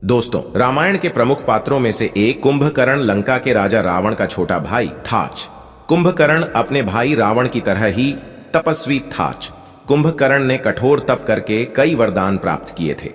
दोस्तों, रामायण के प्रमुख पात्रों में से एक कुंभकर्ण लंका के राजा रावण का छोटा भाई थाच। कुंभकर्ण अपने भाई रावण की तरह ही तपस्वी थाच। कुंभकर्ण ने कठोर तप करके कई वरदान प्राप्त किए थे।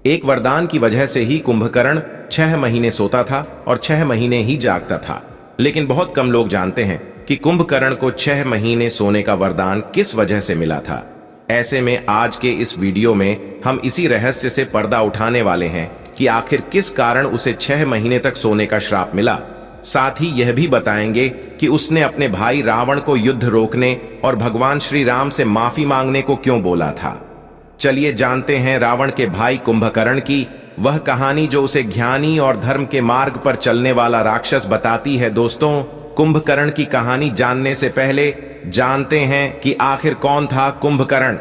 एक वरदान की वजह से ही कुंभकर्ण 6 महीने सोता था और 6 महीने ही जागता था। लेकिन बहुत कम लोग जानते हैं कि कुंभकर्ण को 6 महीने सोने का वरदान किस वजह से मिला था। ऐसे में आज के इस वीडियो में हम इसी रहस्य से पर्दा उठाने वाले हैं कि आखिर किस कारण उसे 6 महीने तक सोने का श्राप मिला। साथ ही यह भी बताएंगे कि उसने अपने भाई रावण को युद्ध रोकने और भगवान श्री राम से माफी मांगने को क्यों बोला था। चलिए जानते हैं रावण के भाई कुंभकर्ण की वह कहानी जो उसे ज्ञानी और धर्म के मार्ग पर चलने वाला राक्षस बताती है। दोस्तों, कुंभकर्ण की कहानी जानने से पहले जानते हैं कि आखिर कौन था कुंभकर्ण।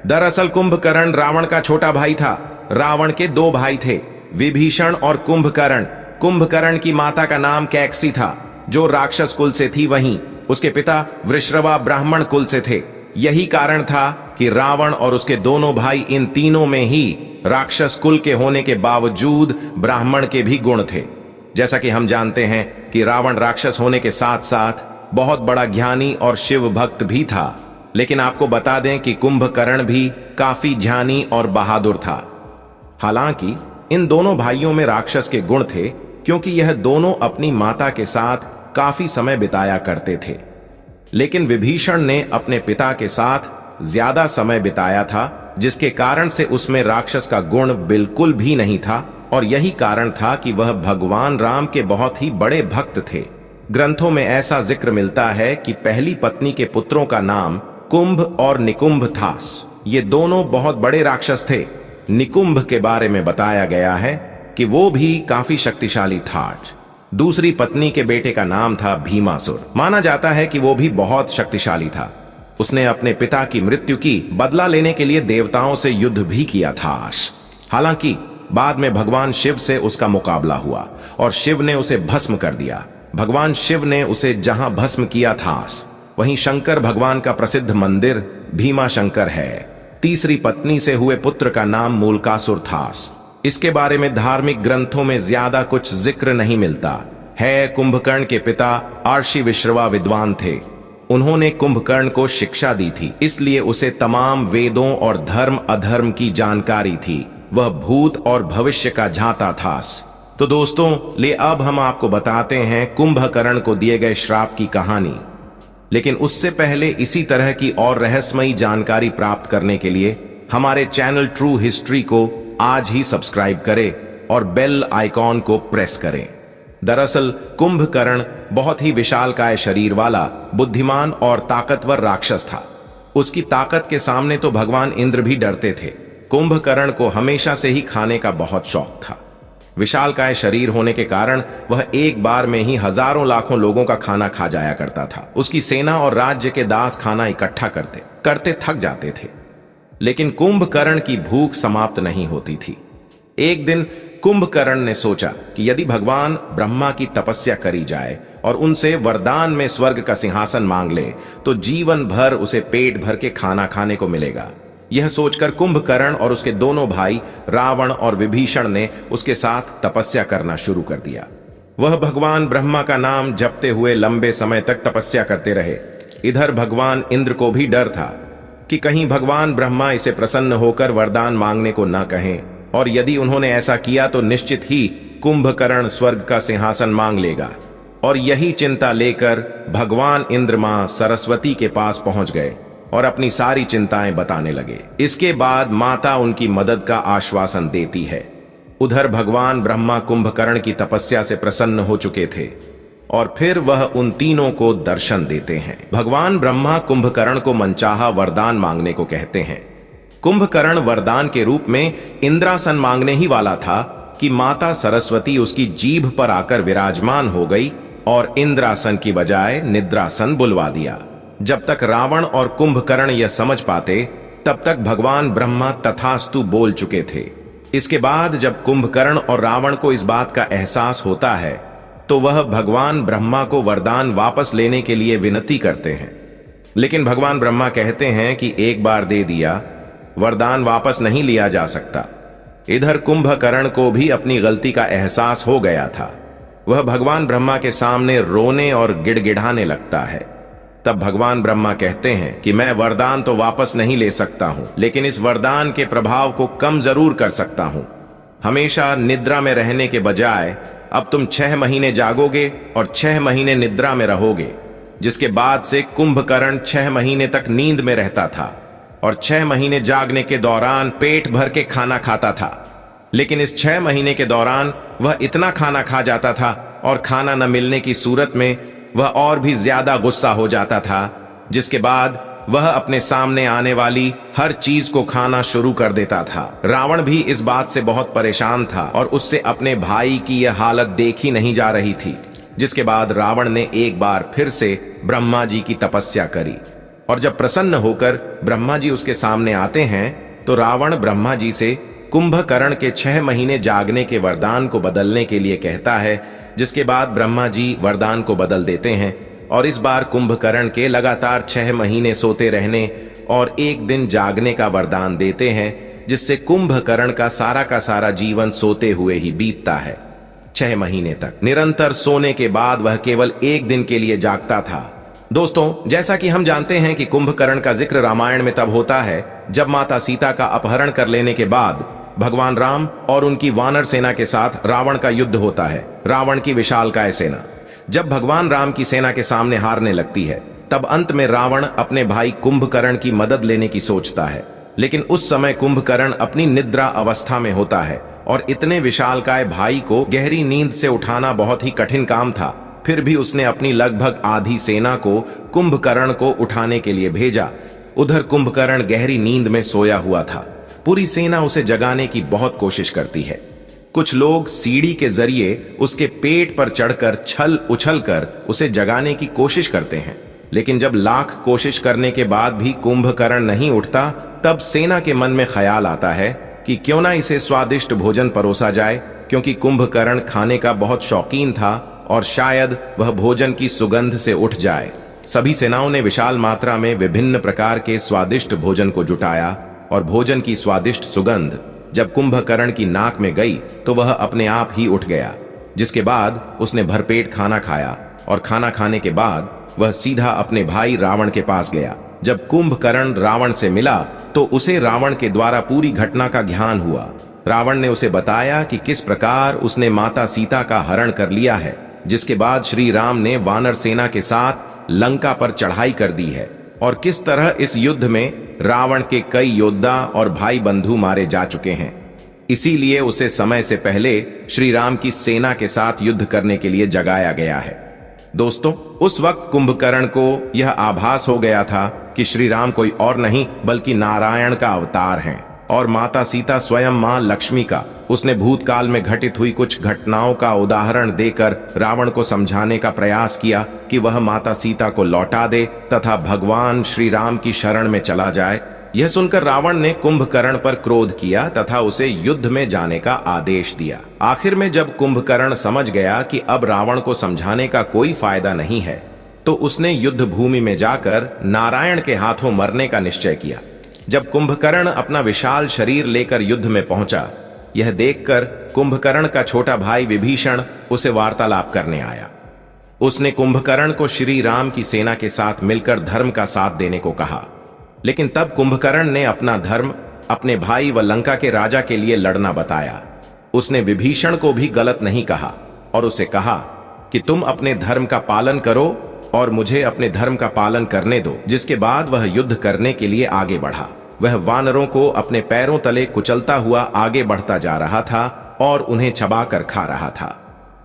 दरअसल कुंभकर्ण रावण का छोटा भाई था। रावण के 2 भाई थे, विभीषण और कुंभकर्ण। कुंभकर्ण की माता का नाम कैकसी था जो राक्षस कुल से थी, वहीं उसके पिता वृषरवा ब्राह्मण कुल से थे। यही कारण था कि रावण और उसके दोनों भाई इन तीनों में ही राक्षस कुल के होने के बावजूद ब्राह्मण के भी गुण थे। जैसा कि हम जानते हैं कि रावण राक्षस होने के साथ साथ बहुत बड़ा ज्ञानी और शिव भक्त भी था। लेकिन आपको बता दें कि कुंभकर्ण भी काफी ज्ञानी और बहादुर था। हालांकि इन दोनों भाइयों में राक्षस के गुण थे क्योंकि यह दोनों अपनी माता के साथ काफी समय बिताया करते थे। लेकिन विभीषण ने अपने पिता के साथ ज्यादा समय बिताया था, जिसके कारण से उसमें राक्षस का गुण बिल्कुल भी नहीं था। और यही कारण था कि वह भगवान राम के बहुत ही बड़े भक्त थे। ग्रंथों में ऐसा जिक्र मिलता है कि पहली पत्नी के पुत्रों का नाम कुंभ और निकुंभ था। ये दोनों बहुत बड़े राक्षस थे। निकुंभ के बारे में बताया गया है कि वो भी काफी शक्तिशाली था। दूसरी पत्नी के बेटे का नाम था भीमासुर। माना जाता है कि वो भी बहुत शक्तिशाली था। उसने अपने पिता की मृत्यु की बदला लेने के लिए देवताओं से युद्ध भी किया था। हालांकि बाद में भगवान शिव से उसका मुकाबला हुआ और शिव ने उसे भस्म कर दिया। भगवान शिव ने उसे जहां भस्म किया था वहीं शंकर भगवान का प्रसिद्ध मंदिर भीमा शंकर है। तीसरी पत्नी से हुए पुत्र का नाम मूलकासुर था। इसके बारे में धार्मिक ग्रंथों में ज्यादा कुछ जिक्र नहीं मिलता है। कुंभकर्ण के पिता आर्षि विश्रवा विद्वान थे। उन्होंने कुंभकर्ण को शिक्षा दी थी, इसलिए उसे तमाम वेदों और धर्म अधर्म की जानकारी थी। वह भूत और भविष्य का झांता था। तो दोस्तों, अब हम आपको बताते हैं कुंभकर्ण को दिए गए श्राप की कहानी। लेकिन उससे पहले इसी तरह की और रहस्यमयी जानकारी प्राप्त करने के लिए हमारे चैनल ट्रू हिस्ट्री को आज ही सब्सक्राइब करें और बेल आइकॉन को प्रेस करें। दरअसल कुंभकर्ण बहुत ही विशालकाय शरीर वाला बुद्धिमान और ताकतवर राक्षस था। उसकी ताकत के सामने तो भगवान इंद्र भी डरते थे। कुंभकर्ण को हमेशा से ही खाने का बहुत शौक था। विशालकाय शरीर होने के कारण वह एक बार में ही हजारों लाखों लोगों का खाना खा जाया करता था। उसकी सेना और राज्य के दास खाना इकट्ठा करते करते थक जाते थे। लेकिन कुंभकर्ण की भूख समाप्त नहीं होती थी। एक दिन कुंभकर्ण ने सोचा कि यदि भगवान ब्रह्मा की तपस्या करी जाए और उनसे वरदान में स्वर्ग का सिंहासन मांग ले तो जीवन भर उसे पेट भर के खाना खाने को मिलेगा। यह सोचकर कुंभकर्ण और उसके दोनों भाई रावण और विभीषण ने उसके साथ तपस्या करना शुरू कर दिया। वह भगवान ब्रह्मा का नाम जपते हुए लंबे समय तक तपस्या करते रहे। इधर भगवान इंद्र को भी डर था कि कहीं भगवान ब्रह्मा इसे प्रसन्न होकर वरदान मांगने को न कहें, और यदि उन्होंने ऐसा किया तो निश्चित ही कुंभकर्ण स्वर्ग का सिंहासन मांग लेगा। और यही चिंता लेकर भगवान इंद्र मां सरस्वती के पास पहुंच गए और अपनी सारी चिंताएं बताने लगे। इसके बाद माता उनकी मदद का आश्वासन देती है। उधर भगवान ब्रह्मा कुंभकर्ण की तपस्या से प्रसन्न हो चुके थे और फिर वह उन तीनों को दर्शन देते हैं। भगवान ब्रह्मा कुंभकर्ण को मनचाहा वरदान मांगने को कहते हैं। कुंभकर्ण वरदान के रूप में इंद्रासन मांगने ही वाला था कि माता सरस्वती उसकी जीभ पर आकर विराजमान हो गई और इंद्रासन की बजाय निद्रासन बुलवा दिया। जब तक रावण और कुंभकर्ण यह समझ पाते तब तक भगवान ब्रह्मा तथास्तु बोल चुके थे। इसके बाद जब कुंभकर्ण और रावण को इस बात का एहसास होता है तो वह भगवान ब्रह्मा को वरदान वापस लेने के लिए विनती करते हैं। लेकिन भगवान ब्रह्मा कहते हैं कि एक बार दे दिया वरदान वापस नहीं लिया जा सकता। इधर कुंभकर्ण को भी अपनी गलती का एहसास हो गया था। वह भगवान ब्रह्मा के सामने रोने और गिड़गिड़ाने लगता है। तब भगवान ब्रह्मा कहते हैं कि मैं वरदान तो वापस नहीं ले सकता हूं, लेकिन इस वरदान के प्रभाव को कम जरूर कर सकता हूं। हमेशा निद्रा में रहने के बजाय अब तुम 6 महीने जागोगे और 6 महीने निद्रा में रहोगे। जिसके बाद से कुंभकर्ण 6 महीने तक नींद में रहता था और 6 महीने जागने के दौरान पेट भर के खाना खाता था। लेकिन इस 6 महीने के दौरान वह इतना खाना खा जाता था और खाना न मिलने की सूरत में वह और भी ज्यादा गुस्सा हो जाता था, जिसके बाद वह अपने सामने आने वाली हर चीज को खाना शुरू कर देता था। रावण भी इस बात से बहुत परेशान था और उससे अपने भाई की यह हालत देखी नहीं जा रही थी। जिसके बाद रावण ने एक बार फिर से ब्रह्मा जी की तपस्या करी और जब प्रसन्न होकर ब्रह्मा जी उसके सामने आते हैं तो रावण ब्रह्मा जी से कुंभकर्ण के 6 महीने जागने के वरदान को बदलने के लिए कहता है। जिसके बाद ब्रह्मा जी वरदान को बदल देते हैं और इस बार कुंभकर्ण के लगातार 6 महीने सोते रहने और एक दिन जागने का वरदान देते हैं, जिससे कुंभकर्ण का सारा जीवन सोते हुए ही बीतता है। 6 महीने तक निरंतर सोने के बाद वह केवल एक दिन के लिए जागता था। दोस्तों, जैसा कि हम जानते हैं कि कुंभकर्ण का जिक्र रामायण में तब होता है जब माता सीता का अपहरण कर लेने के बाद भगवान राम और उनकी वानर सेना के साथ रावण का युद्ध होता है। रावण की विशालकाय सेना जब भगवान राम की सेना के सामने हारने लगती है, तब अंत में रावण अपने भाई कुंभकर्ण की मदद लेने की सोचता है। लेकिन उस समय कुंभकर्ण अपनी निद्रा अवस्था में होता है और इतने विशालकाय भाई को गहरी नींद से उठाना बहुत ही कठिन काम था। फिर भी उसने अपनी लगभग आधी सेना को कुंभकर्ण को उठाने के लिए भेजा। उधर कुंभकर्ण गहरी नींद में सोया हुआ था। पूरी सेना उसे जगाने की बहुत कोशिश करती है। कुछ लोग सीढ़ी के जरिए उसके पेट पर चढ़कर छल उछल कर उसे जगाने की कोशिश करते हैं, लेकिन जब लाख कोशिश करने के बाद भी कुंभकर्ण नहीं उठता, तब सेना के मन में ख्याल आता है कि क्यों ना इसे स्वादिष्ट भोजन परोसा जाए, क्योंकि कुंभकर्ण खाने का बहुत शौकीन था और शायद वह भोजन की सुगंध से उठ जाए। सभी सेनाओं ने विशाल मात्रा में विभिन्न प्रकार के स्वादिष्ट भोजन को जुटाया और भोजन की स्वादिष्ट सुगंध जब कुंभकर्ण की नाक में गई तो वह अपने आप ही उठ गया। जिसके बाद उसने भरपेट खाना खाया और खाना खाने के बाद वह सीधा अपने भाई रावण के पास गया। जब कुंभकर्ण रावण से मिला तो उसे रावण के द्वारा पूरी घटना का ज्ञान हुआ। रावण ने उसे बताया कि किस प्रकार उसने माता सीता का हरण कर लिया है, जिसके बाद श्री राम ने वानर सेना के साथ लंका पर चढ़ाई कर दी है और किस तरह इस युद्ध में रावण के कई योद्धा और भाई बंधु मारे जा चुके हैं। इसीलिए उसे समय से पहले श्री राम की सेना के साथ युद्ध करने के लिए जगाया गया है। दोस्तों, उस वक्त कुंभकर्ण को यह आभास हो गया था कि श्री राम कोई और नहीं बल्कि नारायण का अवतार हैं और माता सीता स्वयं मां लक्ष्मी का। उसने भूतकाल में घटित हुई कुछ घटनाओं का उदाहरण देकर रावण को समझाने का प्रयास किया कि वह माता सीता को लौटा दे तथा भगवान श्री राम की शरण में चला जाए। यह सुनकर रावण ने कुंभकर्ण पर क्रोध किया तथा उसे युद्ध में जाने का आदेश दिया। आखिर में जब कुंभकर्ण समझ गया कि अब रावण को समझाने का कोई फायदा नहीं है, तो उसने युद्ध भूमि में जाकर नारायण के हाथों मरने का निश्चय किया। जब कुंभकर्ण अपना विशाल शरीर लेकर युद्ध में पहुंचा, यह देखकर कुंभकर्ण का छोटा भाई विभीषण उसे वार्तालाप करने आया। उसने कुंभकर्ण को श्री राम की सेना के साथ मिलकर धर्म का साथ देने को कहा, लेकिन तब कुंभकर्ण ने अपना धर्म अपने भाई व लंका के राजा के लिए लड़ना बताया। उसने विभीषण को भी गलत नहीं कहा और उसे कहा कि तुम अपने धर्म का पालन करो और मुझे अपने धर्म का पालन करने दो। जिसके बाद वह युद्ध करने के लिए आगे बढ़ा। वह वानरों को अपने पैरों तले कुचलता हुआ आगे बढ़ता जा रहा था और उन्हें चबाकर खा रहा था।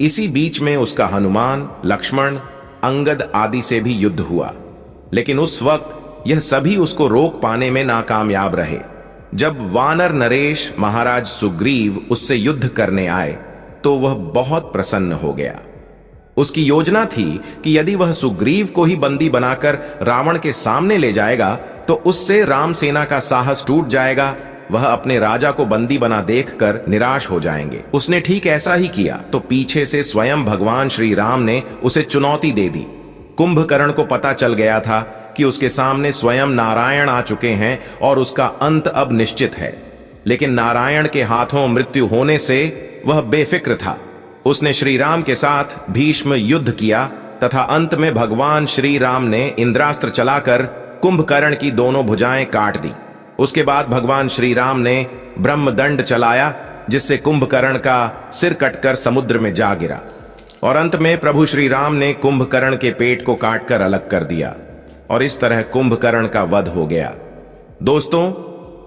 इसी बीच में उसका हनुमान, लक्ष्मण, अंगद आदि से भी युद्ध हुआ, लेकिन उस वक्त यह सभी उसको रोक पाने में नाकामयाब रहे। जब वानर नरेश महाराज सुग्रीव उससे युद्ध करने आए तो वह बहुत प्रसन्न हो गया। उसकी योजना थी कि यदि वह सुग्रीव को ही बंदी बनाकर रावण के सामने ले जाएगा तो उससे राम सेना का साहस टूट जाएगा। वह अपने राजा को बंदी बना देखकर निराश हो जाएंगे। उसने ठीक ऐसा ही किया तो पीछे से स्वयं भगवान श्री राम ने उसे चुनौती दे दी। कुंभकर्ण को पता चल गया था कि उसके सामने स्वयं नारायण आ चुके हैं और उसका अंत अब निश्चित है। लेकिन नारायण के हाथों मृत्यु होने से वह बेफिक्र था। उसने श्री राम के साथ भीष्म युद्ध किया तथा अंत में भगवान श्री राम ने इंद्रास्त्र चलाकर कुंभकर्ण की दोनों भुजाएं काट दी। उसके बाद भगवान श्री राम ने ब्रह्मदंड चलाया, जिससे कुंभकर्ण का सिर कटकर समुद्र में जा गिरा, और अंत में प्रभु श्री राम ने कुंभकर्ण के पेट को काटकर अलग कर दिया, और इस तरह कुंभकर्ण का वध हो गया। दोस्तों,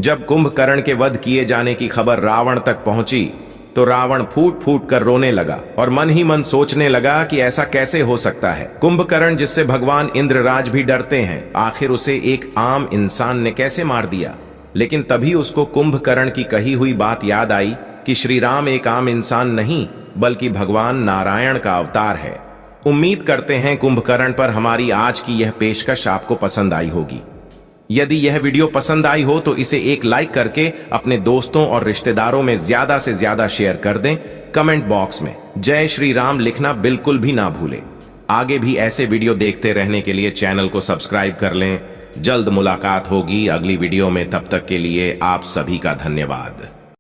जब कुंभकर्ण के वध किए जाने की खबर रावण तक पहुंची तो रावण फूट फूट कर रोने लगा और मन ही मन सोचने लगा कि ऐसा कैसे हो सकता है। कुंभकर्ण, जिससे भगवान इंद्रराज भी डरते हैं, आखिर उसे एक आम इंसान ने कैसे मार दिया। लेकिन तभी उसको कुंभकर्ण की कही हुई बात याद आई कि श्री राम एक आम इंसान नहीं बल्कि भगवान नारायण का अवतार है। उम्मीद करते हैं कुंभकर्ण पर हमारी आज की यह पेशकश आपको पसंद आई होगी। यदि यह वीडियो पसंद आई हो तो इसे एक लाइक करके अपने दोस्तों और रिश्तेदारों में ज्यादा से ज्यादा शेयर कर दें। कमेंट बॉक्स में जय श्री राम लिखना बिल्कुल भी ना भूलें। आगे भी ऐसे वीडियो देखते रहने के लिए चैनल को सब्सक्राइब कर लें। जल्द मुलाकात होगी अगली वीडियो में, तब तक के लिए आप सभी का धन्यवाद।